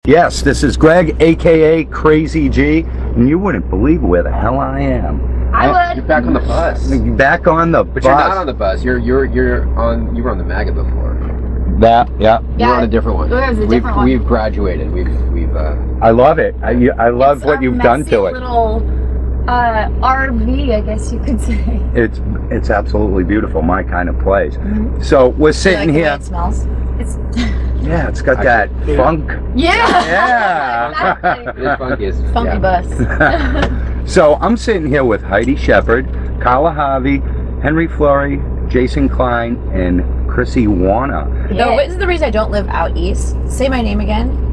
Yes, this is Greg, aka Crazy G, and you wouldn't believe where the hell I am. I would. You're back on the bus. Back on the bus. But you're not on the bus. You were on the Maggot before. That, yeah. You're on a different one. It was a different one. We've graduated. We've. I love it. I love what you've done to it. Little RV, I guess you could say. It's absolutely beautiful. My kind of place. Mm-hmm. So we're sitting like here. The way it smells. Yeah, it's got that funk. Yeah. It is funky. It's Funky bus. So I'm sitting here with Heidi Shepard, Carla Harvey, Henry Fleury, Jason Klein, and Chrissy Warner. No, this is the reason I don't live out east. Say my name again.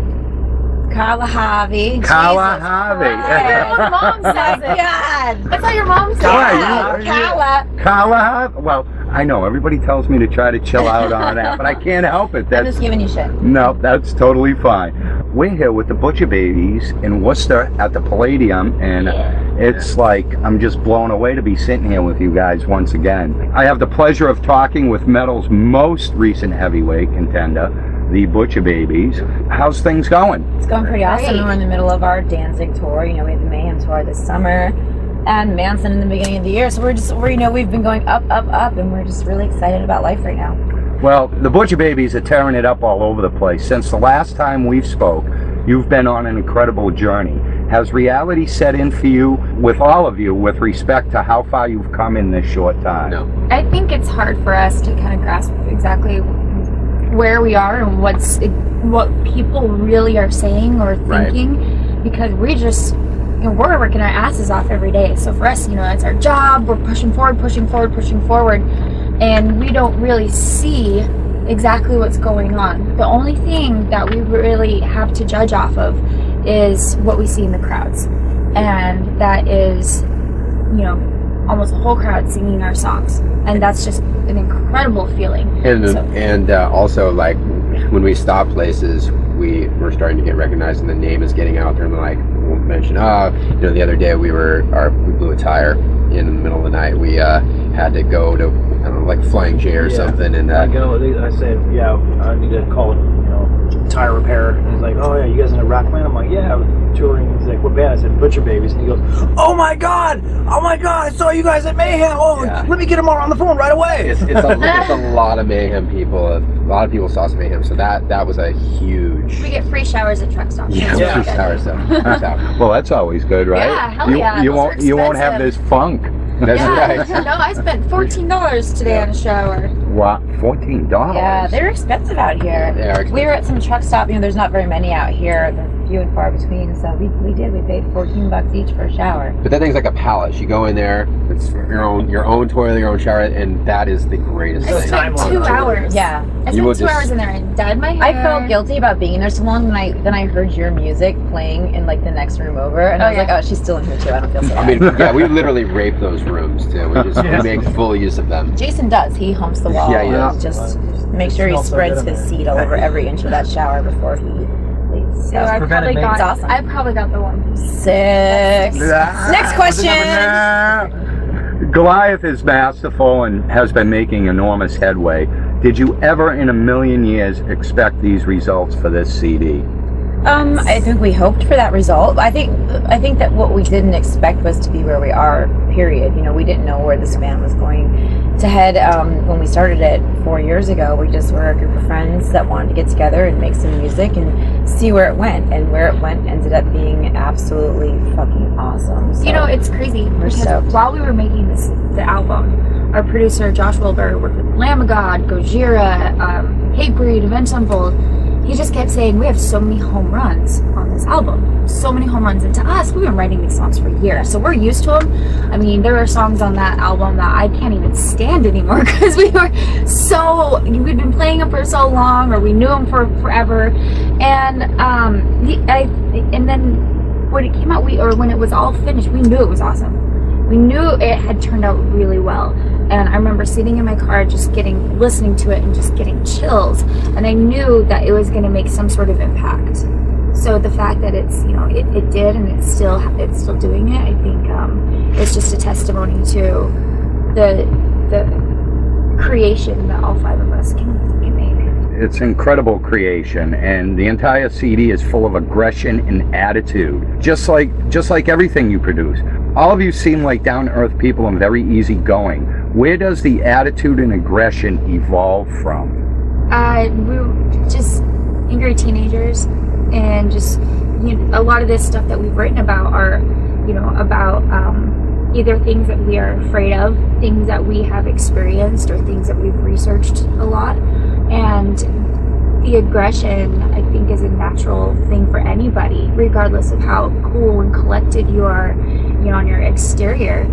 Carla Harvey. Carla Harvey. Your mom says it. God. That's how your mom says Carla. it. Carla Harvey. Well, I know everybody tells me to try to chill out on that, but I can't help it. I'm just giving you shit. No, that's totally fine. We're here with the Butcher Babies in Worcester at the Palladium, and it's like I'm just blown away to be sitting here with you guys once again. I have the pleasure of talking with metal's most recent heavyweight contender, the Butcher Babies. How's things going? It's going pretty awesome. We're in the middle of our Danzig tour. You know, we have the Mayhem tour this summer and Manson in the beginning of the year. So we've been going up, and we're just really excited about life right now. Well, the Butcher Babies are tearing it up all over the place. Since the last time we've spoke, you've been on an incredible journey. Has reality set in for you, with all of you, with respect to how far you've come in this short time? No. I think it's hard for us to kind of grasp exactly where we are and what people really are saying or thinking, because we just, we're working our asses off every day. So for us, it's our job. We're pushing forward, and we don't really see exactly what's going on. The only thing that we really have to judge off of is what we see in the crowds, and that is, almost the whole crowd singing our songs, and that's just an incredible feeling. And also, like, when we stop places, we're starting to get recognized, and the name is getting out there. And like, we'll mention, the other day we blew a tire in the middle of the night. We had to go to, I don't know, like Flying J or something, and I said, I need to call tire repair. And he's like, oh yeah, you guys in a rock band? I'm like, yeah, I'm touring. He's like, what band? I said, Butcher Babies. And he goes, oh my god, I saw you guys at Mayhem. Let me get them all on the phone right away. It's a lot of Mayhem people. A lot of people saw some Mayhem, so that was a huge. We get free showers at truck stops. Free showers. Well, that's always good, right? Yeah, hell yeah. You won't have this funk. That's right. No, I spent $14 today on a shower. What? $14? Yeah, they're expensive out here. They are expensive. We were at some truck stop. There's not very many out here. They're few and far between. So we paid $14 each for a shower. But that thing's like a palace. You go in there. It's your own toilet, your own shower, and that is the greatest I thing. spent 2 hours. Yeah. I spent 2 hours in there and dyed my hair. I felt guilty about being in there so long, and then I heard your music playing in like the next room over, and I was like, oh, she's still in here too. I don't feel so bad. I mean, we literally rape those rooms too. We make full use of them. Jason does. He humps the wall. Yeah, he does. Just make sure he spreads his seat all over every inch of that shower before he leaves. So I probably got awesome. I probably got the one. 6. Next question. Goliath is masterful and has been making enormous headway. Did you ever in a million years expect these results for this CD? I think we hoped for that result. I think that what we didn't expect was to be where we are, period. We didn't know where this band was going to head. When we started it 4 years ago, we just were a group of friends that wanted to get together and make some music and see where it went. And where it went ended up being absolutely fucking awesome. So It's crazy. Because while we were making the album, our producer, Josh Wilbur, worked with Lamb of God, Gojira, Hatebreed, Avenged Sevenfold. He just kept saying, we have so many home runs on this album. So many home runs. And to us, we've been writing these songs for years. So we're used to them. I mean, there are songs on that album that I can't even stand anymore because we'd been playing them for so long, or we knew them for forever. And and then when it came out, when it was all finished, we knew it was awesome. We knew it had turned out really well. And I remember sitting in my car listening to it and just getting chills. And I knew that it was going to make some sort of impact. So the fact that it's, it did, and it's still doing it, I think it's just a testimony to the creation that all 5 of us can make. It's incredible creation, and the entire CD is full of aggression and attitude, just like everything you produce. All of you seem like down-to-earth people and very easygoing. Where does the attitude and aggression evolve from? We were just angry teenagers, and just a lot of this stuff that we've written about are about either things that we are afraid of, things that we have experienced, or things that we've researched a lot. And the aggression, I think, is a natural thing for anybody, regardless of how cool and collected you are, on your exterior.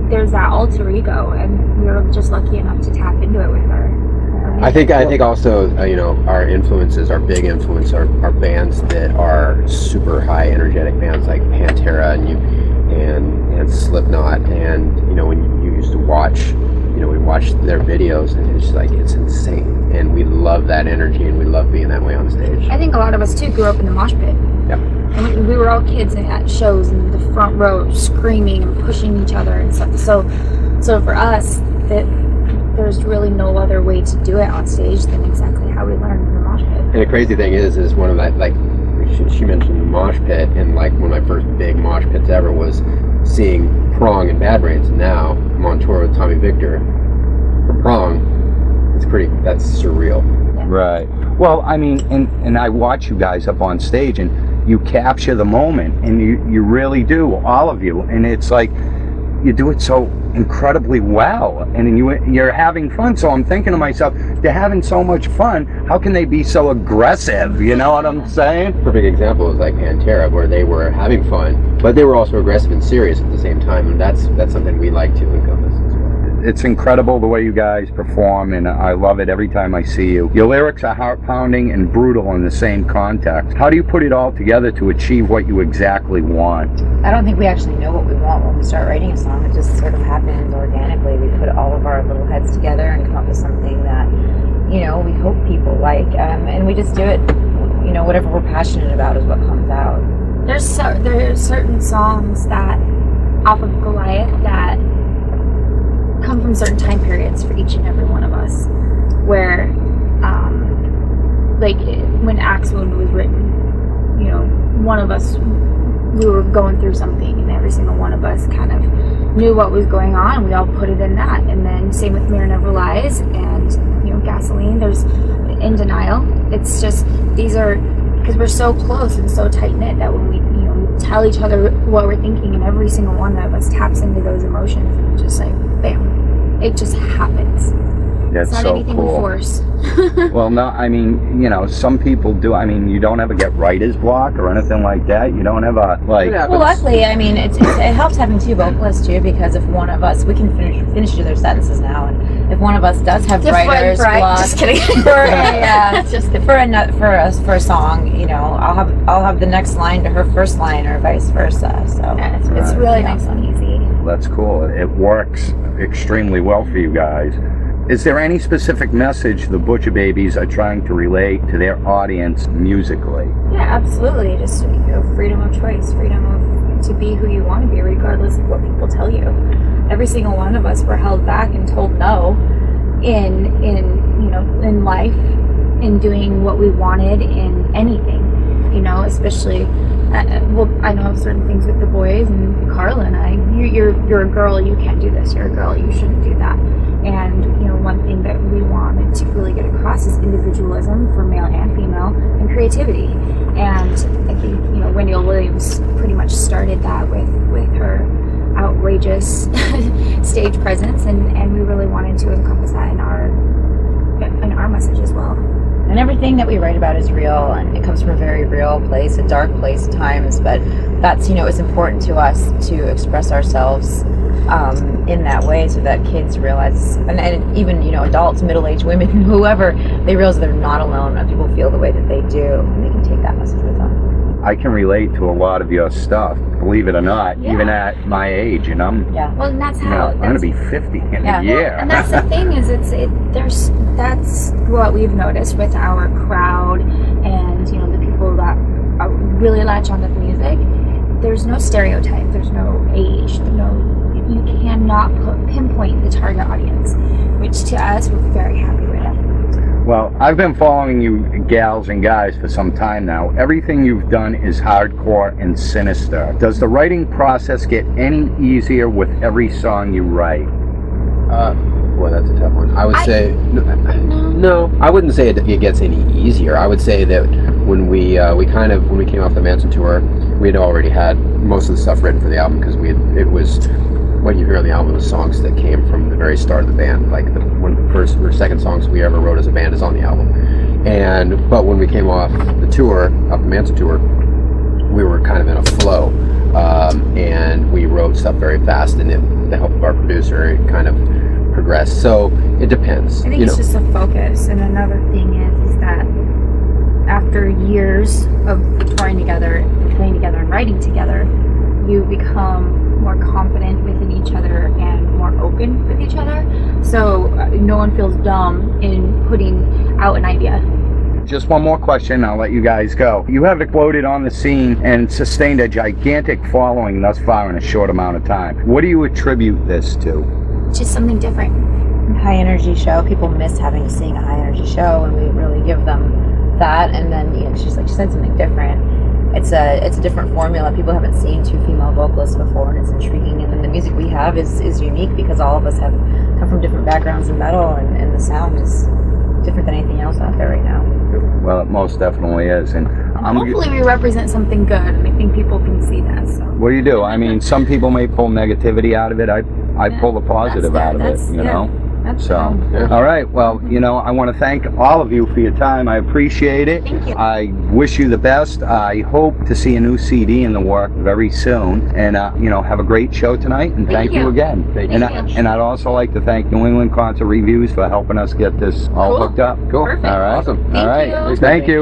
There's that alter ego, and we were just lucky enough to tap into it with our I think also, our influences, our big influence are bands that are super high energetic bands like Pantera and Slipknot, and when you used to watch, we watched their videos, and it's like, it's insane, and we love that energy, and we love being that way on stage. I think a lot of us too grew up in the mosh pit. Yep. And we were all kids at shows in the front row, screaming and pushing each other and stuff. So for us, there's really no other way to do it on stage than exactly how we learned in the mosh pit. And the crazy thing is one of that, like, she mentioned the mosh pit, and like one of my first big mosh pits ever was seeing Prong and Bad Brains. And now I'm on tour with Tommy Victor for Prong. That's surreal. Yeah. Right. Well, I mean, and I watch you guys up on stage, and you capture the moment, and you really do, all of you, and it's like you do it so incredibly well, and you're having fun. So I'm thinking to myself, they're having so much fun, how can they be so aggressive? You know what I'm saying? Perfect example is like Pantera, where they were having fun, but they were also aggressive and serious at the same time, and that's something we like to encompass as well. It's incredible the way you guys perform, and I love it every time I see you. Your lyrics are heart-pounding and brutal in the same context. How do you put it all together to achieve what you exactly want? I don't think we actually know what we want when we start writing a song. It just sort of happens organically. We put all of our little heads together and come up with something that, we hope people like. And we just do it, whatever we're passionate about is what comes out. There's certain songs that, off of Goliath, that come from certain time periods for each and every one of us, where, like, when Axe Wound was written, one of us, we were going through something, and every single one of us kind of knew what was going on, and we all put it in that. And then same with Mirror Never Lies, and Gasoline. There's In Denial. It's just, these are, because we're so close and so tight knit, that when we tell each other what we're thinking, and every single one of us taps into those emotions, and just like bam, it just happens. That's it's not so anything cool. we force. Well, no, I mean, some people do. I mean, you don't ever get writer's block or anything like that. You don't ever, like... Well, luckily, I mean, it helps having two vocalists, too, because if one of us, we can finish their sentences now, and if one of us does have writer's block... Just kidding. For a song, I'll have the next line to her first line, or vice versa, so... Yeah, it's really nice and easy. That's cool. It works extremely well for you guys. Is there any specific message the Butcher Babies are trying to relate to their audience musically? Yeah, absolutely. Just freedom of choice, freedom of to be who you want to be, regardless of what people tell you. Every single one of us were held back and told no in life, in doing what we wanted in anything. Especially, I know certain things with the boys, and Carla and I. You're a girl, you can't do this. You're a girl, you shouldn't do that. And one thing that we wanted to really get across is individualism for male and female, and creativity. And I think Wendy Williams pretty much started that with her outrageous stage presence, and we really wanted to encompass that in our message as well. And everything that we write about is real, and it comes from a very real place, a dark place at times, but that's, it's important to us to express ourselves in that way, so that kids realize, and even, adults, middle-aged women, whoever, they realize they're not alone, and people feel the way that they do, and they can take that message with them. I can relate to a lot of your stuff, believe it or not, even at my age, and I'm... Yeah. Well, and that's how... I'm going to be 50 in a year. Well, and that's the thing, is that's what we've noticed with our crowd, and the people that really latch onto the music. There's no stereotype, there's no age, you cannot pinpoint the target audience, which to us we're very happy with. Well, I've been following you gals and guys for some time now. Everything you've done is hardcore and sinister. Does the writing process get any easier with every song you write? Boy, that's a tough one. I would say no. I wouldn't say it gets any easier. I would say that when we came off the Manson tour, we had already had most of the stuff written for the album because it was what you hear on the album is songs that came from the very start of the band. Like one of the first or second songs we ever wrote as a band is on the album. But when we came off the Manson tour, we were kind of in a flow, and we wrote stuff very fast, and with the help of our producer, it kind of progressed. So it depends. I think it's just a focus. And another thing is that after years of touring together, playing together, and writing together, you become more confident within each other and more open with each other. So no one feels dumb in putting out an idea. Just one more question, I'll let you guys go. You have exploded on the scene and sustained a gigantic following thus far in a short amount of time. What do you attribute this to? Just something different. High energy show. People miss having to sing a high energy show, and we really give them that. And then she's like, she said something different. It's a different formula. People haven't seen two female vocalists before, and it's intriguing. And then the music we have is unique because all of us have come from different backgrounds in metal, and the sound is different than anything else out there right now. Well, it most definitely is, and hopefully we represent something good, and I think people can see that. So. What do you do? I mean, some people may pull negativity out of it. I pull the positive out of it. You know. That's so, all right. Well, I want to thank all of you for your time. I appreciate it. Thank you. I wish you the best. I hope to see a new CD in the work very soon. And, have a great show tonight. And thank you again. Thank you. And I'd also like to thank New England Concert Reviews for helping us get this all hooked up. Cool. Perfect. All right. Awesome. All right. Thank you. Thank you.